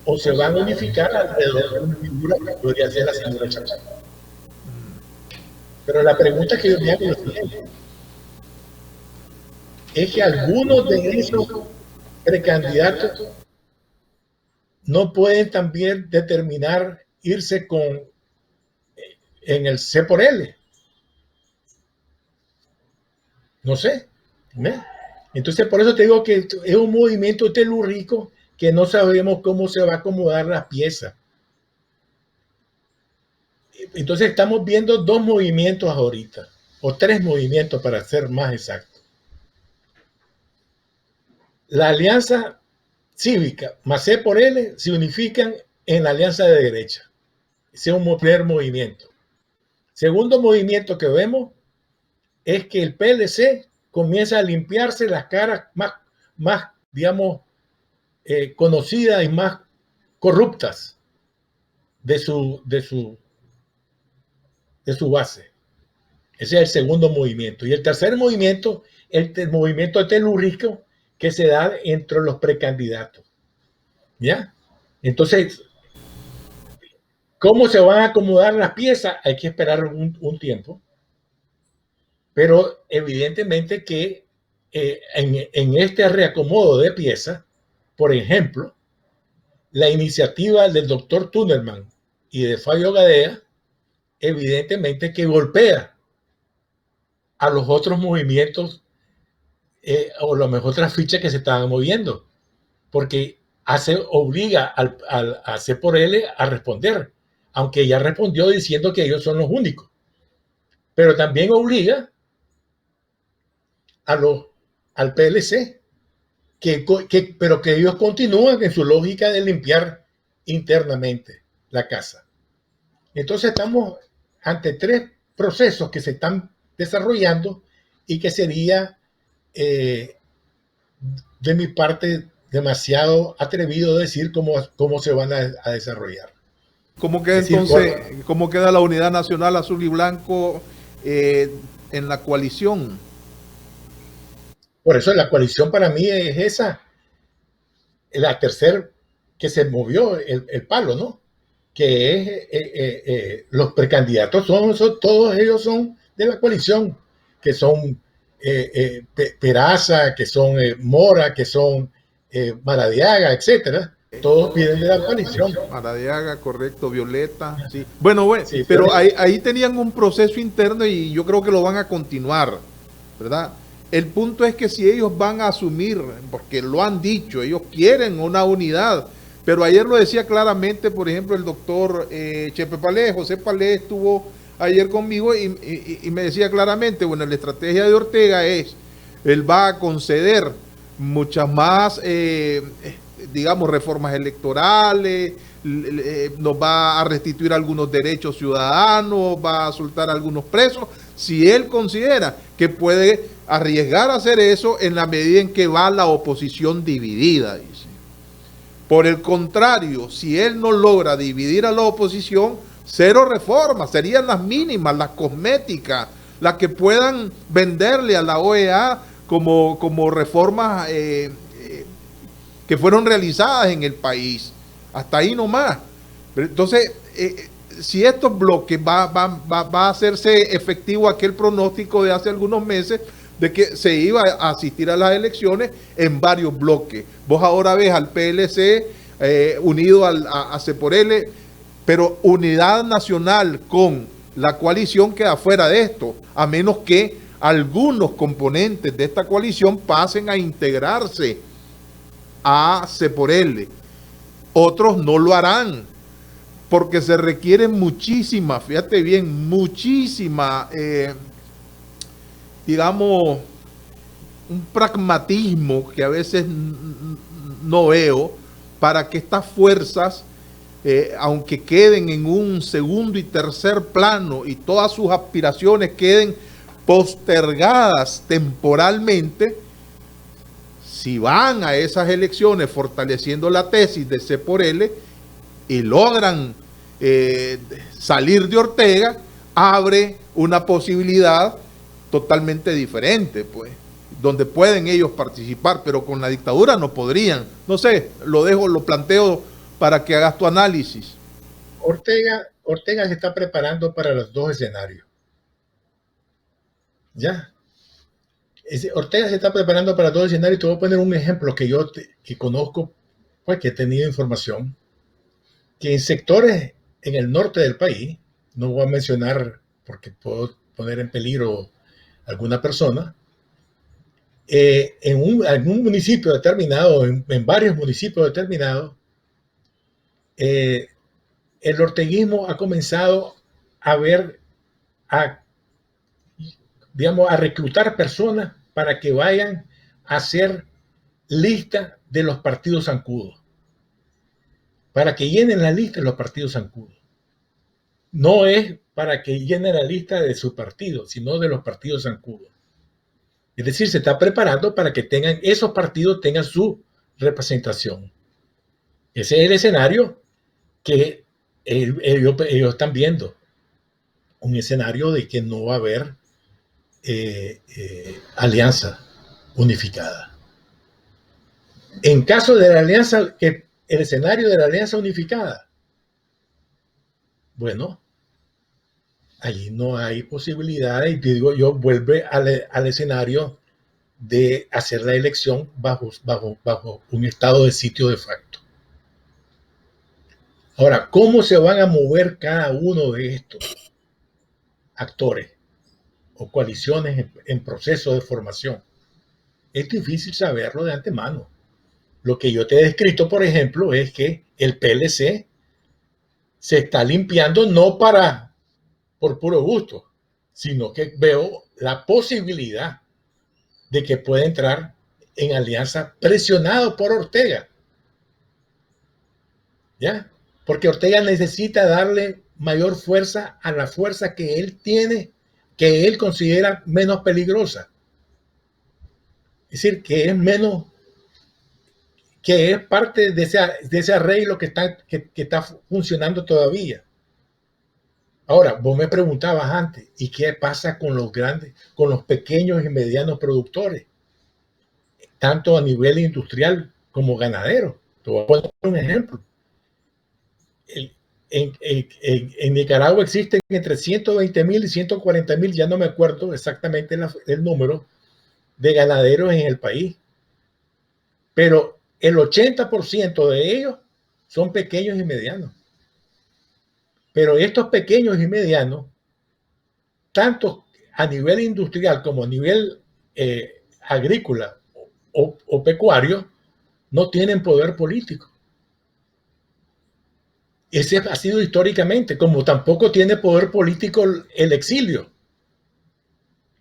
S2: o se van a unificar alrededor de una figura que podría ser la señora Chamorro. Pero la pregunta que yo me hago es lo siguiente: es que algunos de esos precandidatos no pueden también determinar irse en el C por L. No sé. ¿Ve? Entonces, por eso te digo que es un movimiento telúrico que no sabemos cómo se va a acomodar las piezas. Entonces, estamos viendo dos movimientos ahorita, o tres movimientos para ser más exacto. La alianza cívica más C por L se unifican en la alianza de derecha. Ese es un primer movimiento. Segundo movimiento que vemos es que el PLC comienza a limpiarse las caras más digamos, conocidas y más corruptas de su base. Ese es el segundo movimiento. Y el tercer movimiento, el movimiento telúrico que se da entre los precandidatos. ¿Ya? Entonces, ¿cómo se van a acomodar las piezas? Hay que esperar un tiempo. Pero evidentemente que en este reacomodo de piezas, por ejemplo, la iniciativa del doctor Tunnelman y de Fabio Gadea, evidentemente que golpea a los otros movimientos o las otras fichas que se estaban moviendo, porque obliga a C por L a responder, aunque ya respondió diciendo que ellos son los únicos, pero también obliga al PLC, pero que ellos continúan en su lógica de limpiar internamente la casa. Entonces estamos ante tres procesos que se están desarrollando y que sería de mi parte demasiado atrevido decir cómo se van a desarrollar.
S1: ¿Cómo queda entonces, cómo queda la unidad nacional azul y blanco en la coalición?
S2: Por eso la coalición para mí es esa, la tercera que se movió el palo, ¿no? Que es los precandidatos todos ellos son de la coalición, que son Peraza, que son Mora, que son Maradiaga, etcétera. Todos vienen de la coalición.
S1: Maradiaga, correcto, Violeta, sí. Bueno,
S2: sí,
S1: pero ahí tenían un proceso interno y yo creo que lo van a continuar, ¿verdad? El punto es que si ellos van a asumir, porque lo han dicho, ellos quieren una unidad, pero ayer lo decía claramente, por ejemplo, el doctor Chepe Palé, José Palé estuvo ayer conmigo y me decía claramente, bueno, la estrategia de Ortega es, él va a conceder muchas más, digamos, reformas electorales, nos va a restituir algunos derechos ciudadanos, va a soltar a algunos presos, si él considera que puede arriesgar a hacer eso en la medida en que va la oposición dividida, dice. Por el contrario, si él no logra dividir a la oposición, cero reformas, serían las mínimas, las cosméticas, las que puedan venderle a la OEA como reformas que fueron realizadas en el país. Hasta ahí nomás. Entonces, si estos bloques va a hacerse efectivo aquel pronóstico de hace algunos meses de que se iba a asistir a las elecciones en varios bloques. Vos ahora ves al PLC unido a C por L, pero unidad nacional con la coalición queda fuera de esto, a menos que algunos componentes de esta coalición pasen a integrarse a C por L. Otros no lo harán, porque se requiere muchísima, fíjate bien, muchísima, digamos, un pragmatismo que a veces no veo para que estas fuerzas, aunque queden en un segundo y tercer plano y todas sus aspiraciones queden postergadas temporalmente, si van a esas elecciones fortaleciendo la tesis de C por L y logran salir de Ortega, abre una posibilidad totalmente diferente, pues, donde pueden ellos participar, pero con la dictadura no podrían. No sé, lo planteo para que hagas tu análisis.
S2: Ortega se está preparando para los dos escenarios. ¿Ya? Ortega se está preparando para todo escenario. Te voy a poner un ejemplo que conozco, pues que he tenido información, que en sectores en el norte del país, no voy a mencionar porque puedo poner en peligro a alguna persona, en algún municipio determinado, en varios municipios determinados, el orteguismo ha comenzado a reclutar personas para que vayan a hacer lista de los partidos zancudos, para que llenen la lista de los partidos zancudos. No es para que llenen la lista de su partido, sino de los partidos zancudos. Es decir, se está preparando para que esos partidos tengan su representación. Ese es el escenario que ellos están viendo. Un escenario de que no va a haber alianza unificada. En caso de la alianza, el escenario de la alianza unificada, bueno, allí no hay posibilidad, y digo yo, vuelve al escenario de hacer la elección bajo un estado de sitio de facto. Ahora, ¿cómo se van a mover cada uno de estos actores o coaliciones en proceso de formación? Es difícil saberlo de antemano. Lo que yo te he descrito, por ejemplo, es que el PLC se está limpiando no por puro gusto, sino que veo la posibilidad de que pueda entrar en alianza presionado por Ortega. ¿Ya? Porque Ortega necesita darle mayor fuerza a la fuerza que él tiene, que él considera menos peligrosa. Es decir, que es parte de ese arreglo que está funcionando todavía. Ahora, vos me preguntabas antes, ¿y qué pasa con los pequeños y medianos productores? Tanto a nivel industrial como ganadero. Te voy a poner un ejemplo. En Nicaragua existen entre 120,000 y 140,000, ya no me acuerdo exactamente el número, de ganaderos en el país. Pero el 80% de ellos son pequeños y medianos. Pero estos pequeños y medianos, tanto a nivel industrial como a nivel agrícola o pecuario, no tienen poder político. Ese ha sido históricamente, como tampoco tiene poder político el exilio.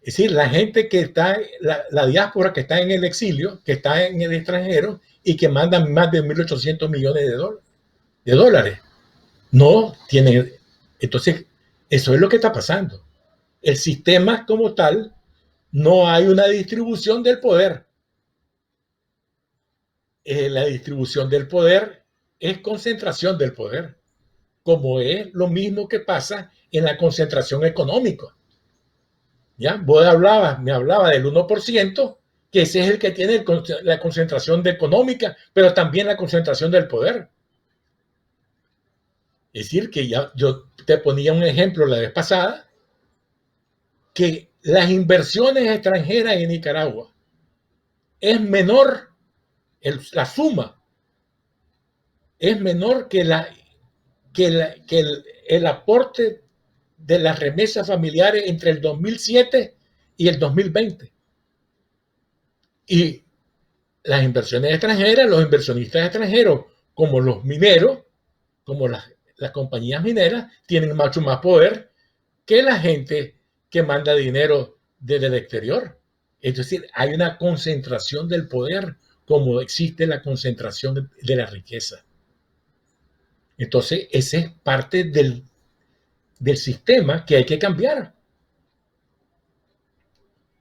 S2: Es decir, la gente que está, la diáspora que está en el exilio, que está en el extranjero y que mandan más de 1.800 millones de dólares, no tienen. Entonces, eso es lo que está pasando. El sistema como tal, no hay una distribución del poder. La distribución del poder es concentración del poder, como es lo mismo que pasa en la concentración económica. ¿Ya? Vos me hablaba del 1%, que ese es el que tiene la concentración económica, pero también la concentración del poder. Es decir, que ya yo te ponía un ejemplo la vez pasada, que las inversiones extranjeras en Nicaragua es menor, la suma es menor que el aporte de las remesas familiares entre el 2007 y el 2020. Y las inversiones extranjeras, los inversionistas extranjeros, como los mineros, como las compañías mineras, tienen mucho más poder que la gente que manda dinero desde el exterior. Es decir, hay una concentración del poder como existe la concentración de la riqueza. Entonces, ese es parte del sistema que hay que cambiar.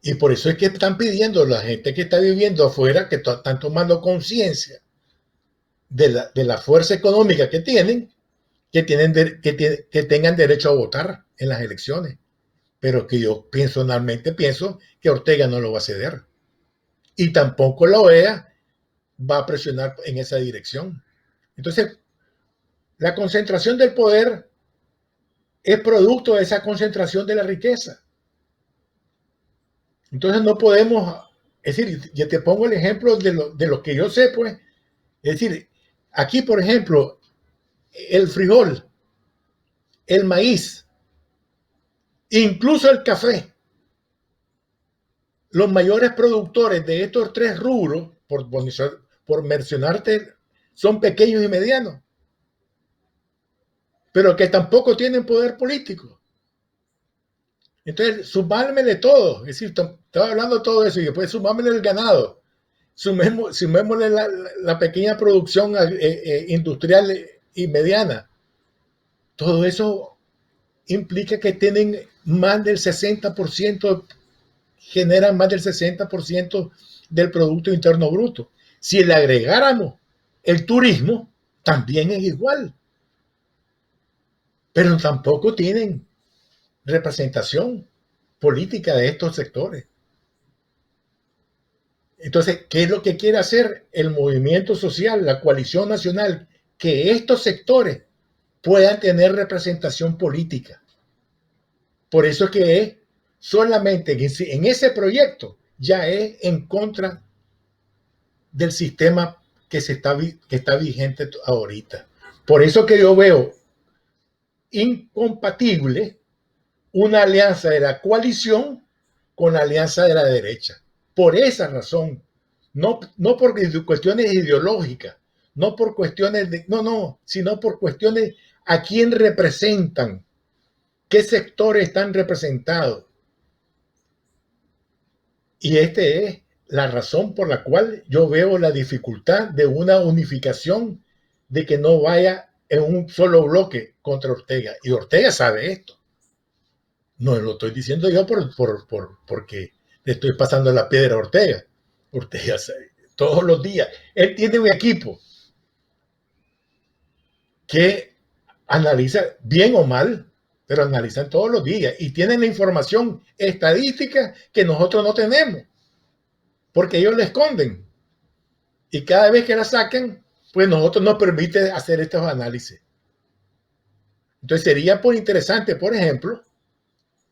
S2: Y por eso es que están pidiendo la gente que está viviendo afuera, que están tomando conciencia de la fuerza económica que tienen, que tengan derecho a votar en las elecciones. Pero que yo personalmente pienso que Ortega no lo va a ceder. Y tampoco la OEA va a presionar en esa dirección. Entonces, la concentración del poder es producto de esa concentración de la riqueza. Entonces no podemos, es decir, ya te pongo el ejemplo de lo que yo sé, pues, es decir, aquí, por ejemplo, el frijol, el maíz, incluso el café, los mayores productores de estos tres rubros, por mencionarte, son pequeños y medianos, pero que tampoco tienen poder político. Entonces, sumármele todo, es decir, estaba hablando de todo eso y después sumármele el ganado, sumémosle la pequeña producción industrial y mediana. Todo eso implica que tienen más del 60%, generan más del 60% del Producto Interno Bruto. Si le agregáramos el turismo, también es igual. Pero tampoco tienen representación política de estos sectores. Entonces, ¿qué es lo que quiere hacer el movimiento social, la coalición nacional? Que estos sectores puedan tener representación política. Por eso es que es solamente en ese proyecto ya es en contra del sistema que está vigente ahorita. Por eso que yo veo incompatible una alianza de la coalición con la alianza de la derecha. Por esa razón, no por cuestiones ideológicas, no por cuestiones sino por cuestiones a quién representan, qué sectores están representados. Y esta es la razón por la cual yo veo la dificultad de una unificación, de que no vaya en un solo bloque contra Ortega. Y Ortega sabe esto. No lo estoy diciendo yo porque le estoy pasando la piedra a Ortega. Ortega sabe, todos los días. Él tiene un equipo que analiza bien o mal, pero analizan todos los días y tienen la información estadística que nosotros no tenemos, porque ellos la esconden. Y cada vez que la sacan, pues nosotros nos permite hacer estos análisis. Entonces sería interesante, por ejemplo,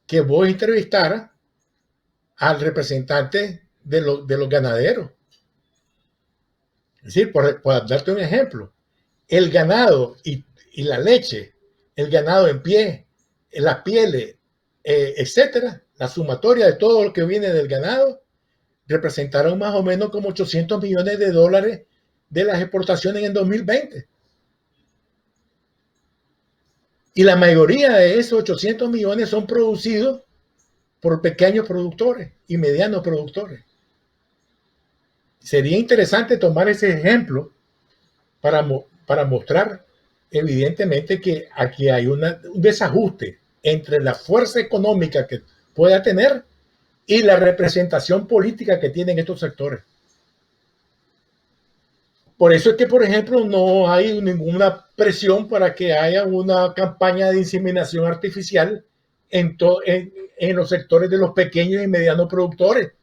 S2: que vos entrevistara al representante de los ganaderos. Es decir, por darte un ejemplo, el ganado y la leche, el ganado en pie, las pieles, etcétera, la sumatoria de todo lo que viene del ganado, representaron más o menos como 800 millones de dólares de las exportaciones en 2020. Y la mayoría de esos 800 millones son producidos por pequeños productores y medianos productores. Sería interesante tomar ese ejemplo para mostrar evidentemente que aquí hay un desajuste entre la fuerza económica que pueda tener y la representación política que tienen estos sectores. Por eso es que, por ejemplo, no hay ninguna presión para que haya una campaña de inseminación artificial en los sectores de los pequeños y medianos productores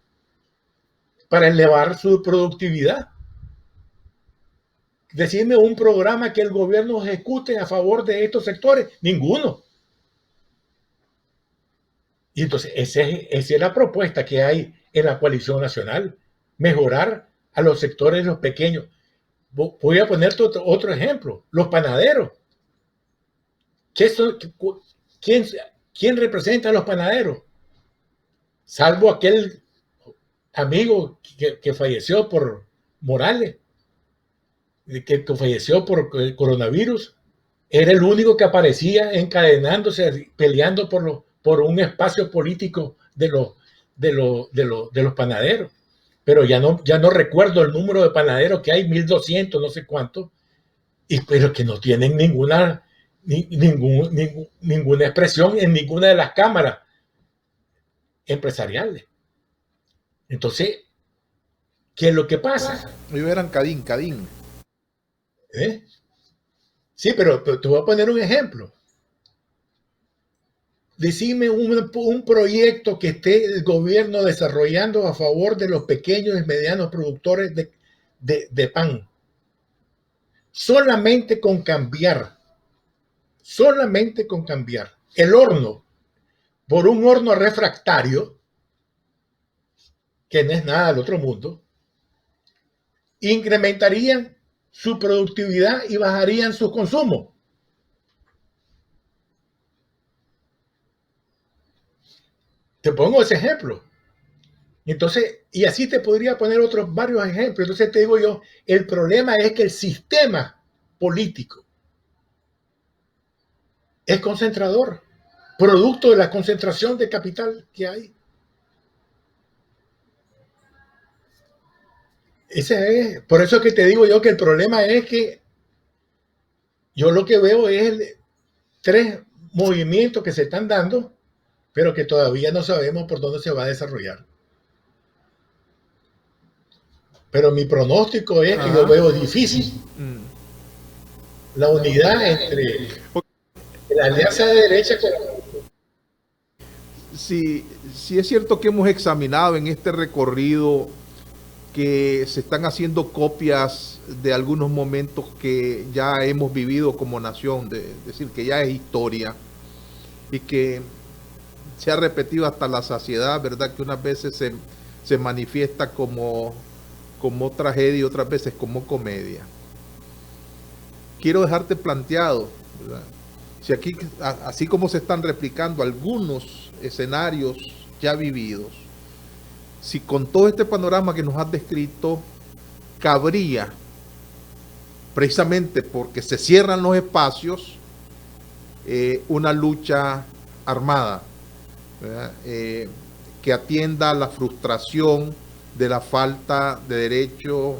S2: para elevar su productividad. Decime un programa que el gobierno ejecute a favor de estos sectores. Ninguno. Y entonces esa es la propuesta que hay en la coalición nacional. Mejorar a los sectores los pequeños. Voy a ponerte otro ejemplo. Los panaderos. ¿Quién, ¿Quién representa a los panaderos? Salvo aquel amigo que falleció por Morales, que falleció por el coronavirus. Era el único que aparecía encadenándose, peleando por un espacio político de los panaderos. Pero ya no recuerdo el número de panaderos que hay, 1200, no sé cuánto, pero que no tienen ninguna expresión en ninguna de las cámaras empresariales. Entonces, ¿qué es lo que pasa?
S1: Ellos eran Cadín.
S2: ¿Eh? Sí, pero te voy a poner un ejemplo. Decime un proyecto que esté el gobierno desarrollando a favor de los pequeños y medianos productores de pan. Solamente con cambiar el horno por un horno refractario, que no es nada del otro mundo, incrementarían su productividad y bajarían su consumo. Te pongo ese ejemplo. Entonces, y así te podría poner otros varios ejemplos. Entonces te digo yo, el problema es que el sistema político es concentrador, producto de la concentración de capital que hay. Por eso es que te digo yo que el problema es que yo lo que veo es 3 movimientos que se están dando, pero que todavía no sabemos por dónde se va a desarrollar. Pero mi pronóstico es que yo veo difícil la unidad entre la alianza de derecha con...
S1: Sí, es cierto que hemos examinado en este recorrido que se están haciendo copias de algunos momentos que ya hemos vivido como nación, es decir, que ya es historia y que se ha repetido hasta la saciedad, ¿verdad? Que unas veces se manifiesta como tragedia y otras veces como comedia. Quiero dejarte planteado, ¿verdad? Si aquí, así como se están replicando algunos escenarios ya vividos, si con todo este panorama que nos has descrito, cabría, precisamente porque se cierran los espacios, una lucha armada, que atienda a la frustración de la falta de derecho,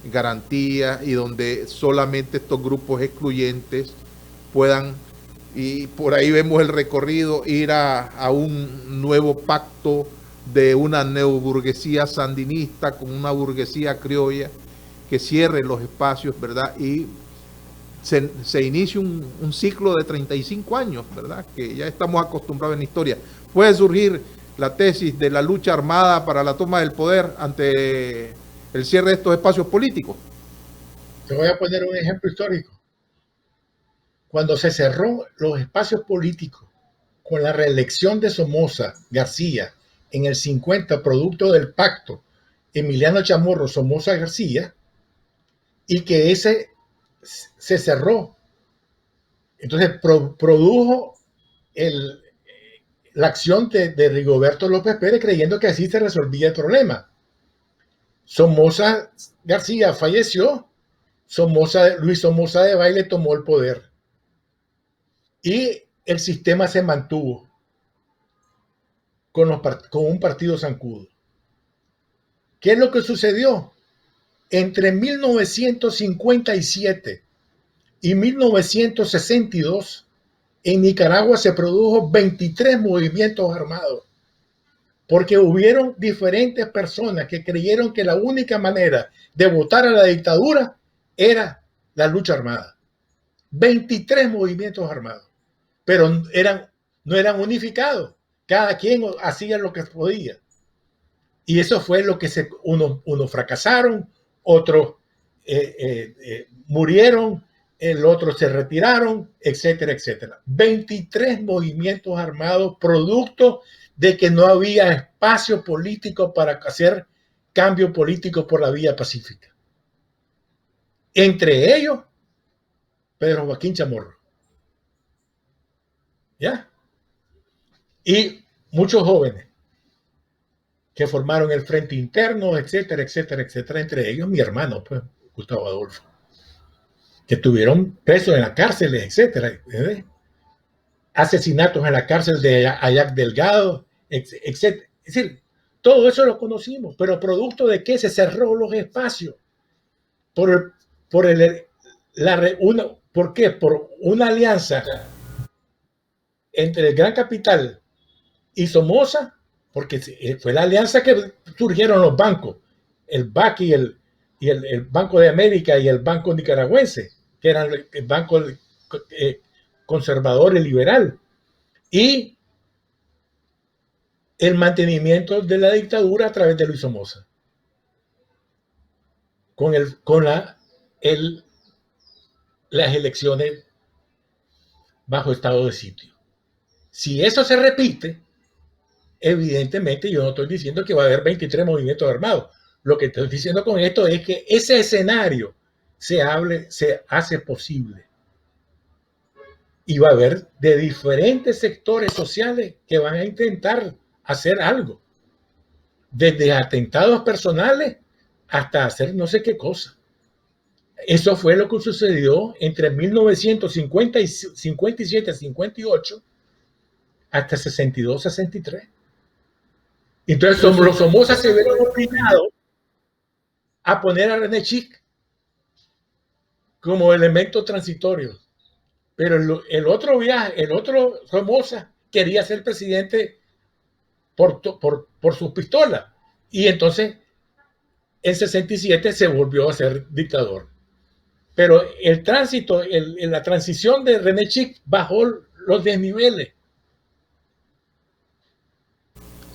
S1: garantía, y donde solamente estos grupos excluyentes puedan, y por ahí vemos el recorrido, ir a un nuevo pacto de una neoburguesía sandinista con una burguesía criolla que cierre los espacios, ¿verdad? Y se inicia un ciclo de 35 años, ¿verdad? Que ya estamos acostumbrados en la historia. Puede surgir la tesis de la lucha armada para la toma del poder ante el cierre de estos espacios políticos.
S2: Te voy a poner un ejemplo histórico. Cuando se cerró los espacios políticos con la reelección de Somoza García en el 50, producto del pacto Emiliano Chamorro Somoza García, y que ese se cerró, entonces produjo la acción de Rigoberto López Pérez, creyendo que así se resolvía el problema. Somoza García falleció, Luis Somoza de Baile tomó el poder y el sistema se mantuvo con un partido zancudo. ¿Qué es lo que sucedió? Entre 1957 y 1962, en Nicaragua se produjo 23 movimientos armados, porque hubieron diferentes personas que creyeron que la única manera de votar a la dictadura era la lucha armada. 23 movimientos armados, pero no eran unificados. Cada quien hacía lo que podía. Y eso fue lo que unos fracasaron, otros murieron, el otro se retiraron, etcétera, etcétera. 23 movimientos armados, producto de que no había espacio político para hacer cambio político por la vía pacífica. Entre ellos, Pedro Joaquín Chamorro. ¿Ya? Y muchos jóvenes que formaron el Frente Interno, etcétera, etcétera, etcétera. Entre ellos mi hermano, pues, Gustavo Adolfo, que estuvieron presos en las cárceles, etcétera. Asesinatos en la cárcel de Ayac Delgado, etcétera. Es decir, todo eso lo conocimos, pero producto de que se cerró los espacios ¿por qué? Por una alianza entre el Gran Capital y Somoza, porque fue la alianza que surgieron los bancos, el BAC y el Banco de América y el Banco Nicaragüense, que eran el banco conservador y liberal, y el mantenimiento de la dictadura a través de Luis Somoza, con las elecciones bajo estado de sitio. Si eso se repite, evidentemente yo no estoy diciendo que va a haber 23 movimientos armados. Lo que estoy diciendo con esto es que ese escenario se hace posible. Y va a haber de diferentes sectores sociales que van a intentar hacer algo. Desde atentados personales hasta hacer no sé qué cosa. Eso fue lo que sucedió entre 1957, 58 hasta 62, 63. Entonces los Somoza se vieron obligados a poner a René Chic como elemento transitorio. Pero el otro Somoza quería ser presidente por sus pistolas. Y entonces en 67 se volvió a ser dictador. Pero el tránsito, la transición de René Chic bajó los desniveles.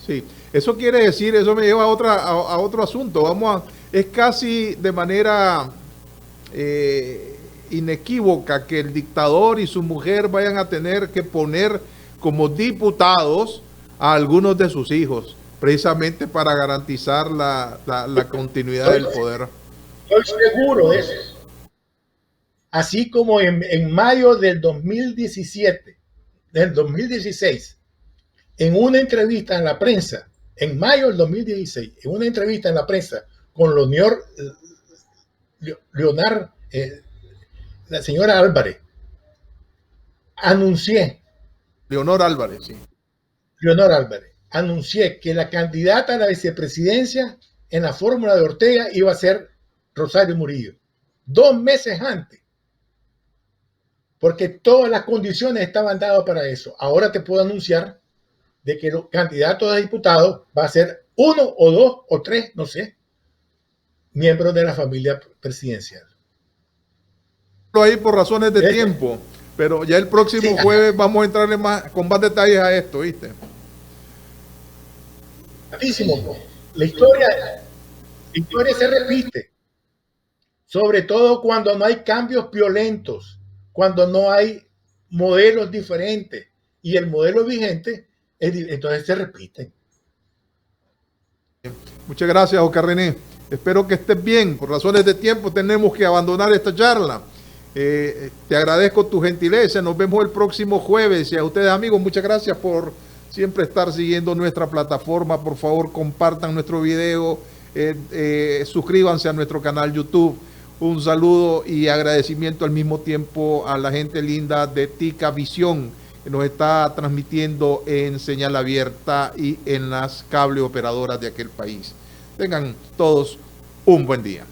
S1: Sí, eso quiere decir, eso me lleva a otro asunto. Es casi de manera inequívoca que el dictador y su mujer vayan a tener que poner como diputados a algunos de sus hijos, precisamente para garantizar la continuidad del poder.
S2: Estoy seguro de eso. Así como en mayo del 2017, del 2016, en una entrevista en la prensa, en mayo del 2016, en una entrevista en la prensa con Leonor, la señora Álvarez,
S1: Leonor Álvarez, sí.
S2: Leonor Álvarez, anuncié que la candidata a la vicepresidencia en la fórmula de Ortega iba a ser Rosario Murillo, 2 meses antes, porque todas las condiciones estaban dadas para eso. Ahora te puedo anunciar de que los candidatos a diputados va a ser 1 o 2 o 3, no sé, miembros de la familia presidencial.
S1: Ahí por razones de tiempo, pero ya el próximo jueves vamos a entrarle con más detalles a esto, ¿viste?
S2: La historia se repite, sobre todo cuando no hay cambios violentos, cuando no hay modelos diferentes, y el modelo vigente, entonces se repite.
S1: Muchas gracias, Oscar René. Espero que estés bien. Por razones de tiempo tenemos que abandonar esta charla. Te agradezco tu gentileza. Nos vemos el próximo jueves. Y a ustedes, amigos, muchas gracias por siempre estar siguiendo nuestra plataforma. Por favor, compartan nuestro video. Suscríbanse a nuestro canal YouTube. Un saludo y agradecimiento al mismo tiempo a la gente linda de Tica Visión, que nos está transmitiendo en señal abierta y en las cable operadoras de aquel país. Tengan todos un buen día.